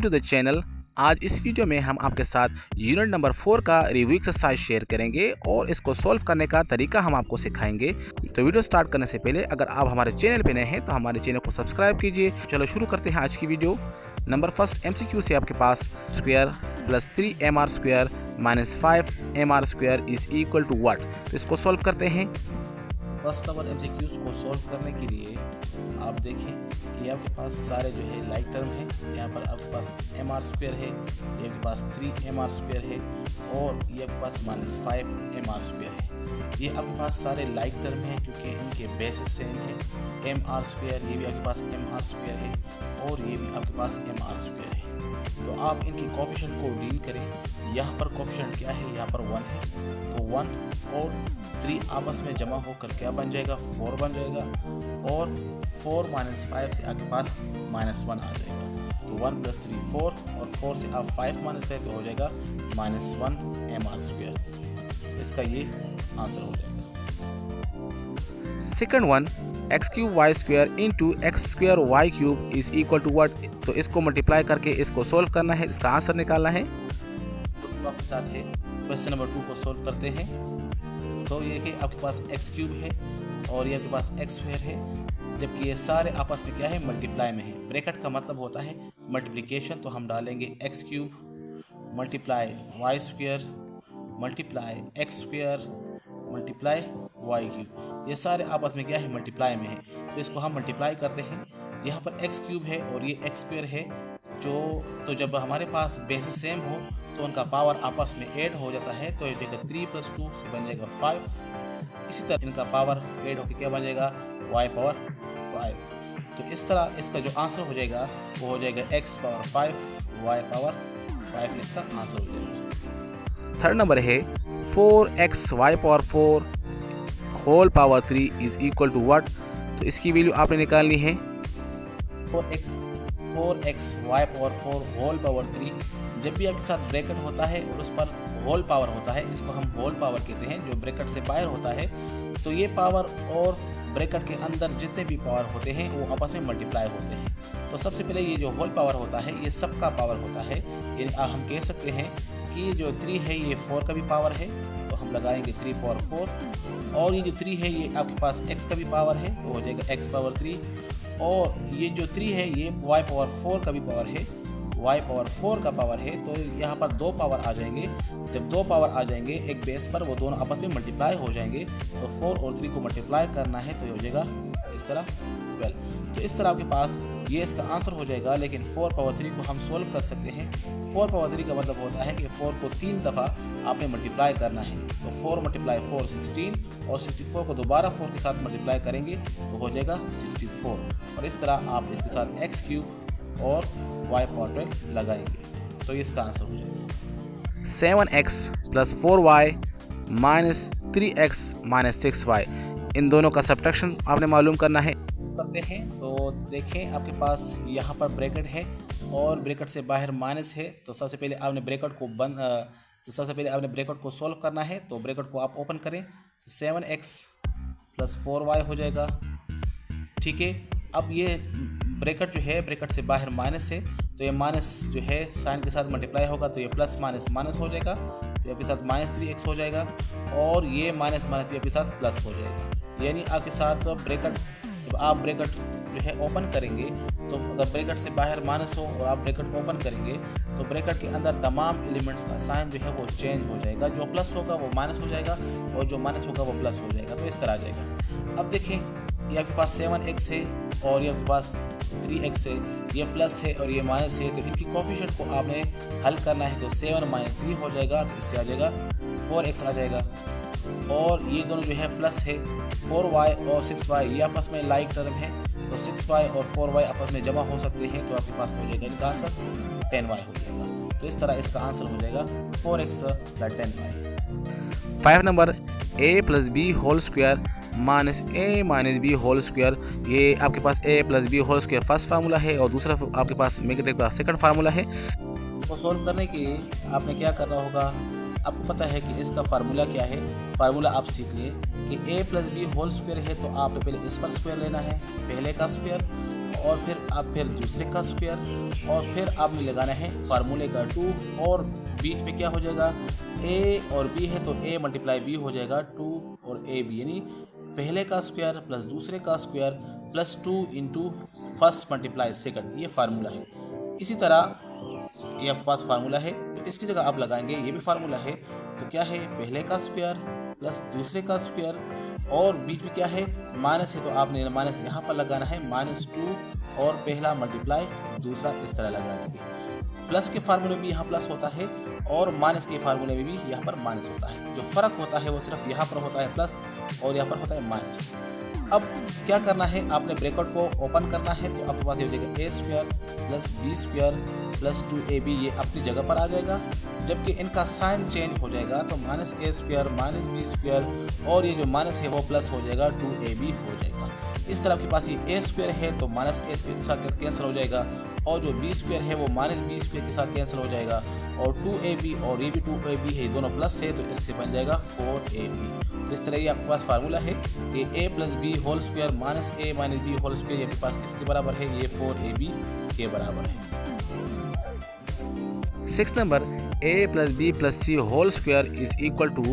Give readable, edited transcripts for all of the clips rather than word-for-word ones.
To the channel. आज इस video में हम आपके साथ यूनिट नंबर 4 का रिव्यू एक्सरसाइज शेयर करेंगे और इसको सॉल्व करने का तरीका हम आपको सिखाएंगे। तो वीडियो स्टार्ट करने से पहले अगर आप हमारे चैनल पे नए हैं तो हमारे चैनल को सब्सक्राइब कीजिए। चलो शुरू करते हैं आज की वीडियो। नंबर फर्स्ट MCQ से आपके पास square plus 3mr square minus 5mr square is equal to what. तो इसको सॉल्व करते हैं। फर्स्ट नंबर MCQs को सॉल्व करने के लिए आप देखें कि आपके पास सारे जो है लाइक टर्म है। यहाँ पर आपके पास mr स्क्वायर है, ये आपके पास 3mr स्क्वायर है और ये आपके पास माइनस 5mr स्क्वायर है। ये आपके पास सारे लाइक टर्म है क्योंकि इनके बेसिस सेम है। mr स्क्वायर ये भी आपके पास mr स्क्वायर है और ये भी आपके पास mr स्क्वायर है। तो आप इनकी कोफिशिएंट को डील करें। यहाँ पर कोफिशिएंट क्या है, यहाँ पर 1 है, तो 1 और 3 आपस में जमा होकर क्या बन जाएगा, 4 बन जाएगा और 4 माइनस 5 से आपके पास -1 आ जाएगा। तो 1 + 3 4 और 4 से आप 5 माइनस करें तो हो जाएगा -1 mr स्क्वायर। इसका ये आंसर हो जाएगा। Second one x³ y square into x² y cube is equal to what. तो इसको मल्टीप्लाई करके इसको सोल्व करना है, इसका आंसर निकालना है। तो आपके साथ है क्वेश्चन नंबर 2 को सोल्व करते हैं। तो ये कि आपके पास x³ है और ये आपके पास x² है, जबकि ये सारे आपस में क्या है, मल्टीप्लाई में है। ब्रैकेट का मतलब होता है मल्टीप्लिकेशन, तो हम डालेंगे x³ multiply y square multiply x² multiply y³। ये सारे आपस में क्या है, मल्टीप्लाई में है, तो इसको हम मल्टीप्लाई करते हैं। यहाँ पर x³ है और ये x² है, तो जब हमारे पास बेसिस सेम हो तो उनका पावर आपस में ऐड हो जाता है। तो ये जगह 3 + 2 से बन जाएगा 5। इसी तरह इनका पावर ऐड होकर क्या बन जाएगा, y⁵। तो इस तरह इसका जो आंसर हो जाएगा वो हो जाएगा x⁵ y⁵ इसका आंसर हो जाएगा। थर्ड नंबर है 4xy⁴ whole power 3 is equal to what. तो इसकी वैल्यू आपने निकालनी है। 4xy⁴ होल पावर 3, जब भी आपके साथ ब्रैकेट होता है और उस पर होल पावर होता है, इसको हम होल पावर कहते हैं। जो ब्रैकेट से बाहर होता है तो ये पावर और ब्रैकेट के अंदर जितने भी पावर होते हैं वो आपस में मल्टीप्लाई होते हैं। तो सबसे पहले ये जो होल पावर होता है ये सबका पावर होता है। यानी हम कह सकते हैं कि जो 3 है ये 4 का भी पावर है, तो हम लगाएंगे 3⁴ और ये जो 3 है ये आपके पास x का भी पावर है, तो हो जाएगा x⁵। और ये जो 3 है ये y⁴ का भी पावर है, y⁴ का पावर है। तो यहाँ पर 2 पावर आ जाएंगे। जब 2 पावर आ जाएंगे एक बेस पर, वो दोनों आपस में मल्टीप्लाई हो जाएंगे। तो 4 और 3 को मल्टीप्लाई करना है तो हो जाएगा इस तरह 12। तो इस तरह आपके पास ये इसका आंसर हो जाएगा। लेकिन 4⁴ को हम सोल्व कर सकते हैं। 4⁴ का मतलब होता है कि 4 को 3 दफ़ा आपने मल्टीप्लाई करना है। तो 4 × 4 16 और 64 को दोबारा 4 के साथ मल्टीप्लाई करेंगे तो हो जाएगा 64। और इस तरह आप इसके साथ x³ और y⁴ लगाएंगे तो इसका आंसर हो जाएगा 7x + 4y - 3x - 6y। इन दोनों का सब्ट्रैक्शन आपने मालूम करना है। करते हैं तो देखें आपके पास यहाँ पर ब्रैकेट है और ब्रैकेट से बाहर माइनस है। तो सबसे पहले आपने ब्रैकेट को सॉल्व करना है। तो ब्रैकेट को आप ओपन करें तो 7x + 4y हो जाएगा। ठीक है, अब ये ब्रैकेट जो है ब्रैकेट से बाहर माइनस है, तो ये माइनस जो है साइन के साथ मल्टीप्लाई होगा तो ये प्लस माइनस माइनस हो जाएगा, तो आपके साथ -3x हो जाएगा और ये माइनस माइनस भी आपके साथ प्लस हो जाएगा। यानी आपके साथ ब्रैकेट, जब आप ब्रैकेट जो है ओपन करेंगे तो अगर ब्रैकेट से बाहर माइनस हो और आप ब्रैकेट ओपन करेंगे तो ब्रैकेट के अंदर तमाम एलिमेंट्स का साइन जो है वो चेंज हो जाएगा। जो प्लस होगा वो माइनस हो जाएगा और जो माइनस होगा वो प्लस हो जाएगा। तो इस तरह आ जाएगा। अब देखें ये आपके पास 7x है और ये आपके पास 3x है, ये प्लस है और ये माइनस है। तो इनकी कोफिशिएंट को आपने हल करना है। तो 7 - 3 हो जाएगा, तो इससे आ जाएगा 4x आ जाएगा। और ये दोनों जो है प्लस है, 4y और 6y ये आपस में लाइक टर्म है, तो 6y और 4y आपस में जमा हो सकते हैं। तो आपके पास हो जाएगा इनका आंसर 10y हो जाएगा। तो इस तरह इसका आंसर हो जाएगा 4x + 10y। 5 number a + b whole square minus a - b whole square. ये आपके पास a + b whole square first formula है और दूसरा आपके पास नेगेटिव का सेकंड फार्मूला है। तो सॉल्व करने के लिए आपने क्या करना होगा, आपको पता है कि इसका फार्मूला क्या है। फार्मूला आप सीख लिए कि a + b होल स्क्वायर है, तो आपने पहले इस पर स्क्वायर लेना है, पहले का स्क्वायर, और फिर अब फिर दूसरे का स्क्वायर और फिर आपने लगाना है फार्मूले का 2 और बीच में क्या हो जाएगा, a और b है तो a मल्टीप्लाई b हो जाएगा 2 और ab, यानी पहले का स्क्वायर प्लस दूसरे का square plus 2 into first multiply second, ये फार्मूला है। इसी तरह ये आपके पास फार्मूला है तो इसकी जगह आप लगाएंगे ये भी फार्मूला है, तो क्या है पहले का स्क्वायर प्लस दूसरे का स्क्वायर और बीच में क्या है माइनस है तो आपने माइनस यहाँ पर लगाना है -2 और पहला मल्टीप्लाई दूसरा इस तरह लगा देंगे। प्लस के फार्मूले में भी यहाँ प्लस होता है और माइनस के फार्मूले में भी यहाँ पर माइनस होता है। जो फ़र्क होता है वो सिर्फ यहाँ पर होता है प्लस और यहाँ पर होता है माइनस। अब क्या करना है, आपने ब्रैकेट को ओपन करना है तो आपके पास ये हो जाएगा a square plus b square plus 2ab, ये अपनी जगह पर आ जाएगा। जबकि इनका साइन चेंज हो जाएगा तो -a स्क्वायर -b स्क्वायर और ये जो माइनस है वो प्लस हो जाएगा 2ab हो जाएगा। इस तरह आपके पास ये a स्क्वायर है तो -a स्क्वायर के साथ कैंसिल हो जाएगा और जो b स्क्वायर है वो -b स्क्वायर के साथ कैंसिल हो जाएगा और 2ab और ये भी 2ab है, दोनों प्लस है तो इससे बन जाएगा 4ab। इस तरह ये आपके पास फार्मूला है कि a plus B whole square minus a minus B whole square आपके पास किसके बराबर है, ये 4ab के बराबर है। 6 number a plus B plus C whole square is equal to,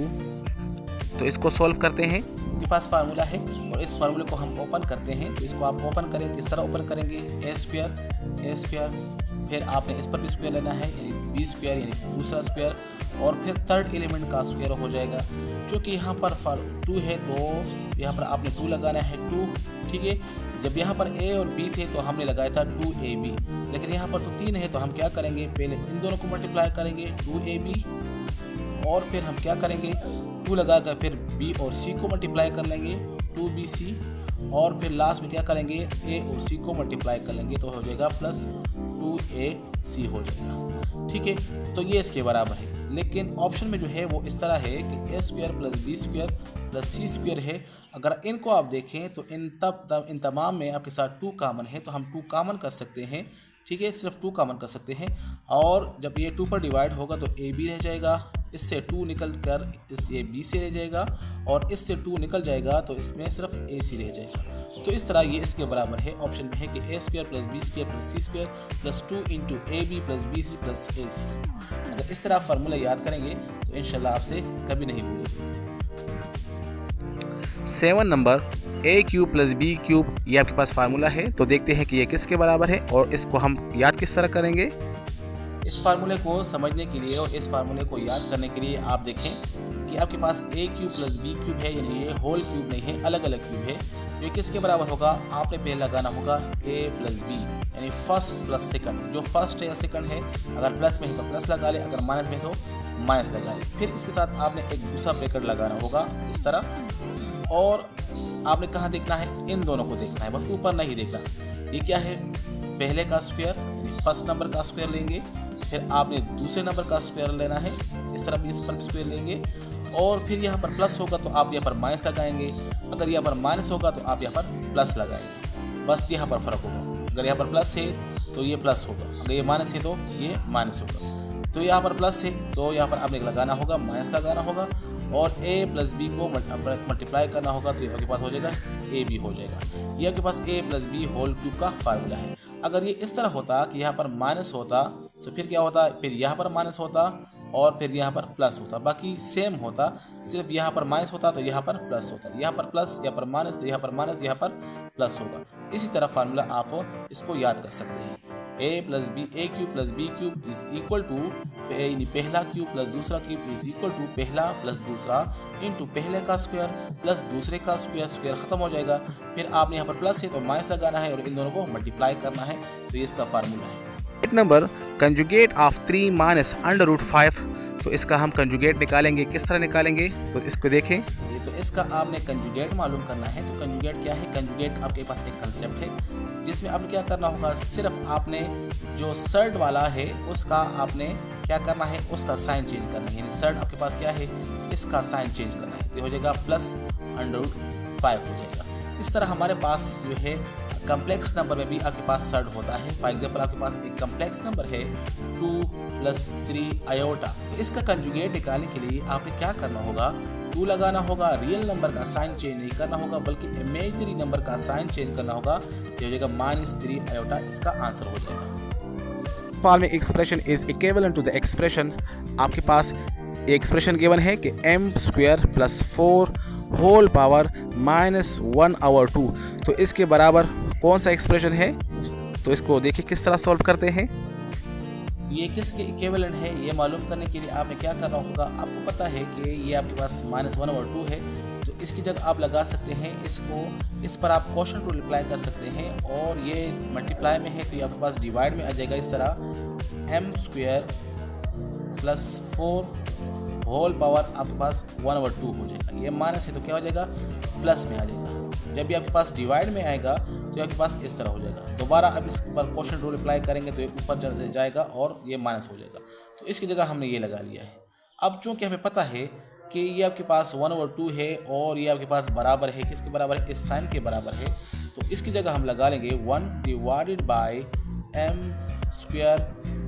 तो इसको सॉल्व करते हैं। आपके पास फार्मूला है और इस फार्मूले को हम ओपन करते हैं तो इसको आप ओपन करें किस तरह ओपन करेंगे, a स्क्वायर फिर आपने इस पर भी स्क्वायर लेना है यानी b स्क्वायर यानी दूसरा स्क्वायर और फिर थर्ड एलिमेंट का स्क्वायर हो जाएगा। जो कि यहाँ पर 2 है तो यहाँ पर आपने 2 लगाना है 2, ठीक है। जब यहाँ पर a और b थे तो हमने लगाया था 2ab, लेकिन यहाँ पर तो 3 है तो हम क्या करेंगे, पहले इन दोनों को मल्टीप्लाई करेंगे 2ab और फिर हम क्या करेंगे 2 लगाकर फिर b और c को मल्टीप्लाई कर लेंगे 2bc और फिर लास्ट में क्या करेंगे a और c को मल्टीप्लाई कर लेंगे तो हो जाएगा प्लस 2ac हो जाएगा, ठीक है। तो ये इसके बराबर है। लेकिन ऑप्शन में जो है वो इस तरह है कि a square plus b square plus c square है। अगर इनको आप देखें तो इन तमाम में आपके साथ 2 कॉमन है तो हम 2 कॉमन कर सकते हैं, ठीक है, सिर्फ 2 कॉमन कर सकते हैं। और जब ये 2 पर डिवाइड होगा तो a b रह जाएगा, इससे 2 निकल कर इस ये b से रह जाएगा और इससे 2 निकल जाएगा तो इसमें सिर्फ a c रह जाएगा। तो इस तरह ये इसके बराबर है। ऑप्शन में है कि a square plus b square plus c square plus 2 into ab plus bc plus ac। अगर इस तरह फार्मूला याद करेंगे तो इंशाल्लाह आपसे कभी नहीं भूलेंगे। 7 number a cube plus b cube, ये आपके पास फार्मूला है तो देखते हैं कि ये किसके बराबर है और इसको हम याद किस तरह करेंगे। इस फार्मूले को समझने के लिए और इस फार्मूले को याद करने के लिए आप देखें कि आपके पास a cube plus b cube है, यानी ये होल क्यूब नहीं है, अलग अलग क्यूब है। तो ये किसके बराबर होगा, आपने पहले लगाना होगा a प्लस b यानी फर्स्ट प्लस सेकंड। जो फर्स्ट है या सेकंड है अगर प्लस में है तो प्लस लगा ले, अगर माइनस में है तो माइनस लगा ले। फिर इसके साथ आपने एक दूसरा ब्रैकेट लगाना होगा इस तरह और आपने कहाँ देखना है, इन दोनों को देखना है, बस ऊपर नहीं देखना। ये क्या है, पहले का स्क्वायर फर्स्ट नंबर का स्क्वायर लेंगे, फिर आपने दूसरे नंबर का स्क्वायर लेना है, इस तरह भी इस पर भी स्क्वायर लेंगे और फिर यहाँ पर प्लस होगा तो आप यहाँ पर माइनस लगाएंगे, अगर यहाँ पर माइनस होगा तो आप यहाँ पर प्लस लगाएंगे। बस यहाँ पर फ़र्क होगा, अगर यहाँ पर प्लस है तो ये प्लस होगा, अगर ये माइनस है तो ये माइनस होगा। तो यहाँ पर प्लस है तो यहाँ पर आपने लगाना होगा माइनस लगाना होगा और a प्लस बी को मल्टीप्लाई करना होगा तो आपके पास हो जाएगा ए बी हो जाएगा। ये आपके पास a plus B whole cube का फार्मूला है। अगर ये इस तरह होता कि यहाँ पर माइनस होता तो फिर क्या होता, फिर यहाँ पर माइनस होता और फिर यहाँ पर प्लस होता, बाकी सेम होता, सिर्फ यहाँ पर माइनस होता तो यहाँ पर प्लस होता, यहाँ पर प्लस यहाँ पर माइनस तो यहाँ पर माइनस यहाँ पर प्लस होगा। इसी तरह फार्मूला आप इसको याद कर सकते हैं, a plus B A cube plus B cube is equal to पहला क्यूब प्लस दूसरा क्यूब इज इक्वल टू पहला प्लस दूसरा इंटू पहले का स्क्वायर प्लस दूसरे का स्क्वायर, स्क्वायर खत्म हो जाएगा। फिर आपने यहाँ पर प्लस है तो माइनस लगाना है और इन दोनों को मल्टीप्लाई करना है, तो ये इसका फार्मूला है। 8 number conjugate of 3 minus under root 5, तो इसका हम कंजुगेट निकालेंगे, किस तरह निकालेंगे तो इसको देखें। ये तो इसका आपने कंजुगेट मालूम करना है। तो कंजुगेट क्या है, कंजुगेट आपके पास एक कंसेप्ट है जिसमें आपने क्या करना होगा, सिर्फ आपने जो सर्ड वाला है उसका आपने क्या करना है, उसका साइन चेंज करना है। यानी सर्ड आपके पास क्या है, इसका साइन चेंज करना है, तो हो जाएगा प्लस अंडर रूट 5 हो जाएगा। इस तरह हमारे पास जो है कम्प्लेक्स नंबर में भी आपके पास सर्ड होता है। फॉर एग्जांपल आपके पास एक कम्प्लेक्स नंबर है 2 + 3 आयोटा, इसका कंजुगेट निकालने के लिए आपने क्या करना होगा, 2 लगाना होगा, रियल नंबर का साइन चेंज नहीं करना होगा बल्कि इमेजिनरी नंबर का साइन चेंज करना होगा, तो हो जाएगा -3 आयोटा, इसका आंसर हो जाएगा। Following expression is equivalent to the expression, आपके पास एक्सप्रेशन गिवन है कि m² + 4 होल पावर -1/2, तो इसके बराबर कौन सा एक्सप्रेशन है, तो इसको देखिए किस तरह सॉल्व करते हैं। ये किसके इक्विवेलेंट है ये मालूम करने के लिए आपने क्या करना होगा, आपको पता है कि ये आपके पास -1/2 है, तो इसकी जगह आप लगा सकते हैं इसको, इस पर आप क्वेश्चन टू रिप्लाई कर सकते हैं, और ये मल्टीप्लाई में है तो ये आपके पास डिवाइड में आ जाएगा इस तरह, m² + 4 होल पावर आपके पास 1/2 हो जाएगा। ये माइनस है तो क्या हो जाएगा, प्लस में आ जाएगा। जब भी आपके पास डिवाइड में आएगा तो आपके पास इस तरह हो जाएगा। दोबारा अब इस पर क्वेश्चन रूल अप्लाई करेंगे तो ये ऊपर चढ़ जाएगा और ये माइनस हो जाएगा, तो इसकी जगह हमने ये लगा लिया है। अब चूँकि हमें पता है कि ये आपके पास 1/2 है और ये आपके पास बराबर है, किसके बराबर है, इस साइन के बराबर है, तो इसकी जगह हम लगा लेंगे 1/m²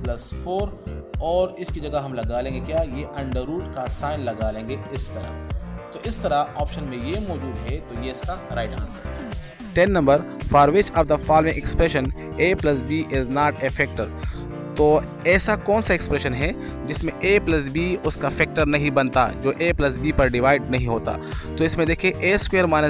+ 4, और इसकी जगह हम लगा लेंगे क्या, ये अंडर रूट का साइन लगा लेंगे इस तरह। तो इस तरह ऑप्शन में ये मौजूद है, तो ये इसका राइट आंसर है। 10 number, for which of the following expression a + b is not a factor, तो ऐसा कौन सा एक्सप्रेशन है जिसमें a + b उसका फैक्टर नहीं बनता, जो a + b पर डिवाइड नहीं होता। तो इसमें देखिए a²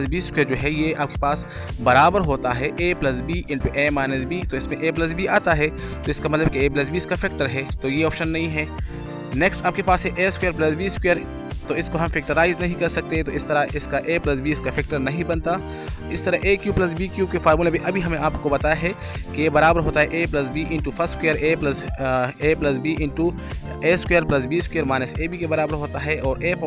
- b² जो है ये आपके पास् बराबर होता है a + b × a - b, तो इसमें a + b आता है, तो इसका मतलब कि a + b इसका फैक्टर है, तो ये ऑप्शन नहीं है। नेक्स्ट आपके पास है a² + b², तो इसको हम फैक्टराइज नहीं कर सकते, तो इस तरह इसका a + b इसका फैक्टर नहीं बनता। इस तरह a³ + b³ के फार्मूले भी अभी हमें आपको बताया है कि ये बराबर होता है a + b × first square a + b × a² + b² - ab के बराबर होता है, और a⁴ -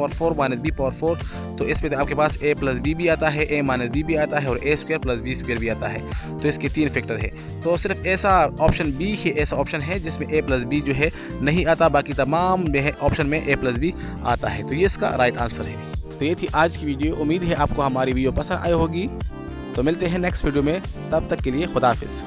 b⁴, तो इसमें तो आपके पास a + b भी आता है, a - b भी आता है, और a² + b² भी आता है, तो इसके 3 फैक्टर है। तो सिर्फ ऐसा ऑप्शन बी ही ऐसा ऑप्शन है जिसमें a + b जो है नहीं आता, बाकी तमाम ऑप्शन में a + b आता है, तो ये इसका राइट आंसर है। तो ये थी आज की वीडियो, उम्मीद है आपको हमारी वीडियो पसंद आई होगी। तो मिलते हैं नेक्स्ट वीडियो में, तब तक के लिए खुदा हाफिज़।